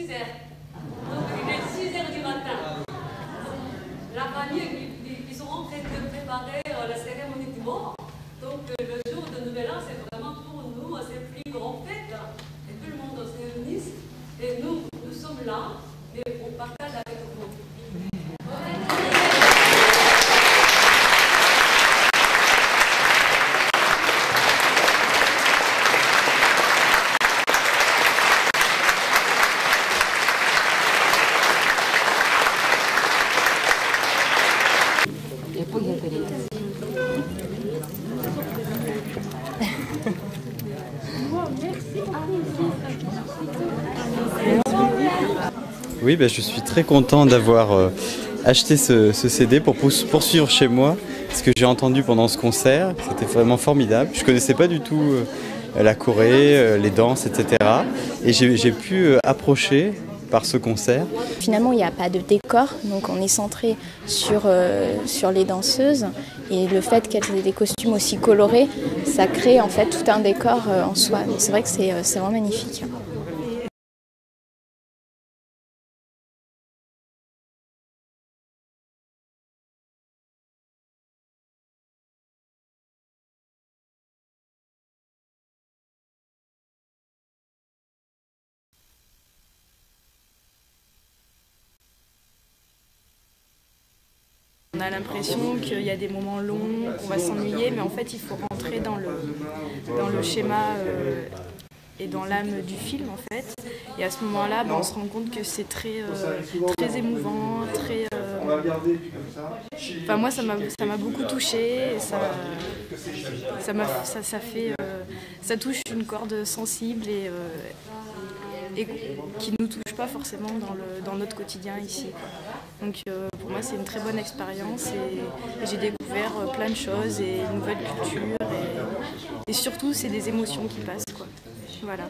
6 heures. Donc il est 6 heures du matin. La famille, ils sont en train de préparer la cérémonie du mort. Donc le jour de Nouvel An, c'est vraiment pour nous, c'est plus grand fête. Et tout le monde se réunit. Et nous sommes là et on partage avec vous. Oui, ben, je suis très content d'avoir acheté ce CD pour poursuivre chez moi ce que j'ai entendu pendant ce concert. C'était vraiment formidable. Je ne connaissais pas du tout la Corée, les danses, etc. Et j'ai pu approcher par ce concert. Finalement, il n'y a pas de décor, donc on est centré sur les danseuses. Et le fait qu'elles aient des costumes aussi colorés, ça crée en fait tout un décor en soi. C'est vrai que c'est vraiment magnifique. On a l'impression qu'il y a des moments longs, qu'on va s'ennuyer, mais en fait il faut rentrer dans le schéma et dans l'âme du film en fait. Et à ce moment-là, on se rend compte que c'est très émouvant, très... Enfin moi ça m'a beaucoup touchée, et ça touche une corde sensible et qui ne nous touche pas forcément dans notre quotidien ici. Donc pour moi c'est une très bonne expérience et j'ai découvert plein de choses et une nouvelle culture et surtout c'est des émotions qui passent quoi. Voilà.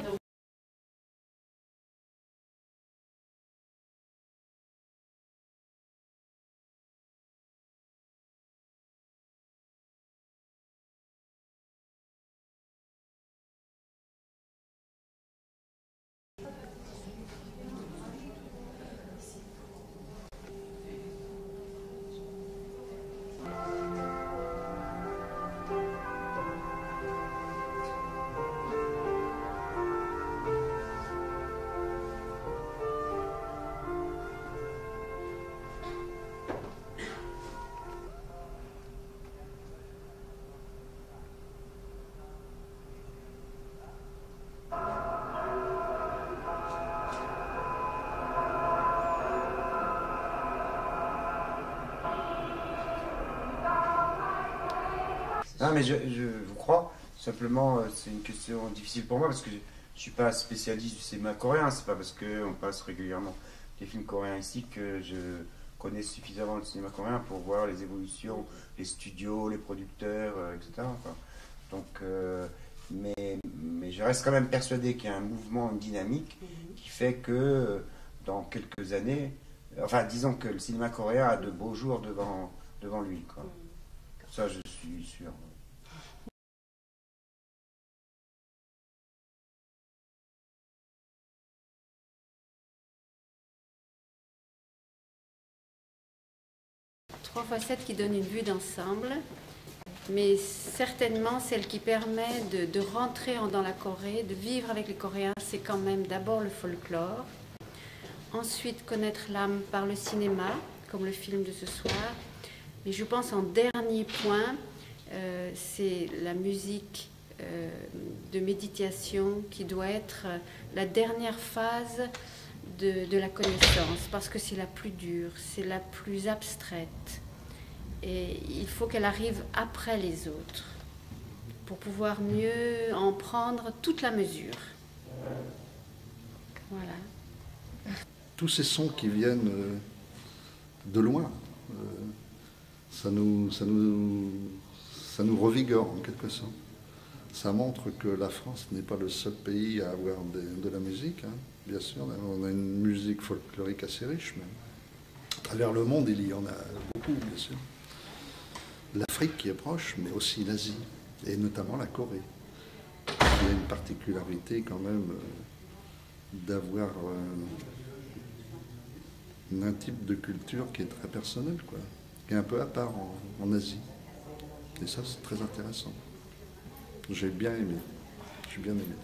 Non mais je vous crois, simplement c'est une question difficile pour moi parce que je ne suis pas spécialiste du cinéma coréen, c'est pas parce qu'on passe régulièrement des films coréens ici que je connais suffisamment le cinéma coréen pour voir les évolutions, les studios, les producteurs, etc. Quoi. Donc, mais je reste quand même persuadé qu'il y a un mouvement, une dynamique qui fait que dans quelques années, enfin disons que le cinéma coréen a de beaux jours devant lui. Quoi. Ça je suis sûr. Trois facettes qui donnent une vue d'ensemble, mais certainement celle qui permet de rentrer dans la Corée, de vivre avec les Coréens, c'est quand même d'abord le folklore, ensuite connaître l'âme par le cinéma, comme le film de ce soir, mais je pense en dernier point, c'est la musique de méditation qui doit être la dernière phase de la connaissance, parce que c'est la plus dure, c'est la plus abstraite. Et il faut qu'elle arrive après les autres, pour pouvoir mieux en prendre toute la mesure. Voilà. Tous ces sons qui viennent de loin, ça nous revigore en quelque sorte. Ça montre que la France n'est pas le seul pays à avoir de la musique, hein. Bien sûr, on a une musique folklorique assez riche même. À travers le monde, il y en a beaucoup, bien sûr. L'Afrique qui est proche, mais aussi l'Asie, et notamment la Corée. Il y a une particularité quand même d'avoir un type de culture qui est très personnel, quoi, qui est un peu à part en Asie. Et ça, c'est très intéressant. J'ai bien aimé. J'ai bien aimé.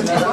Thank you.